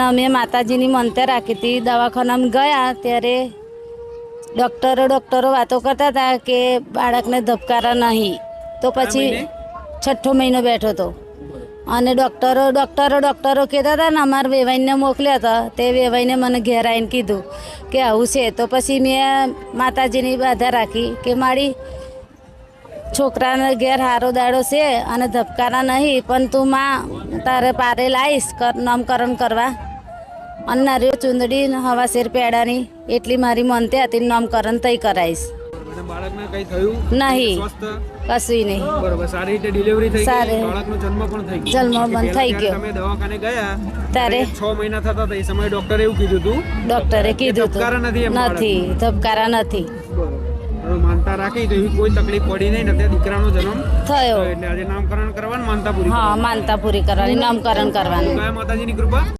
અમે માતાજીની મંતર રાખી હતી, દવાખાનામાં ગયા ત્યારે ડૉક્ટરો વાતો કરતા હતા કે બાળકને ધબકારા નહીં. તો પછી 6ઠ્ઠો મહિનો બેઠો હતો અને ડૉક્ટરો કહેતા હતા ને અમારા વેવાઈને મોકલ્યા હતા. તે વેવાઈને મને ઘેર આવીને કીધું કે આવું છે. તો પછી મેં માતાજીની બાધા રાખી કે મારી છોકરાને ઘેર હારો દાડો છે અને ધબકારા નહીં, પણ તું માં તારે પારે લાવીશ નામકરણ કરવા અને નારિયેળ ચૂંદડી હવાશેર પેડાની એટલી મારી મનતે હતી. નામકરણ તઈ કરાવીશ. બાળકને કઈ થયું નહીં, કશું નહીં. બરોબર, સારી રીતે ડિલિવરી થઈ ગઈ, બાળકનો જન્મ પણ થઈ ગયો. જન્મ બંધ થઈ ગયો. તમે દવાખાને ગયા ત્યારે 6 મહિના થતા હતા, એ સમયે ડોક્ટરે એવું કીધું હતું. ડૉક્ટરે કીધું ધબકારા નથી, નથી ધબકારા નથી. બરોબર, માનતા રાખી તો એવી કોઈ તકલીફ પડી નહીં ને અત્યારે દીકરાનો જન્મ થયો. એટલે આજે નામકરણ કરવાનું, માનતા પૂરી હા, માનતા પૂરી કરવાની, નામકરણ કરવાનું. કયા માતાજીની કૃપા?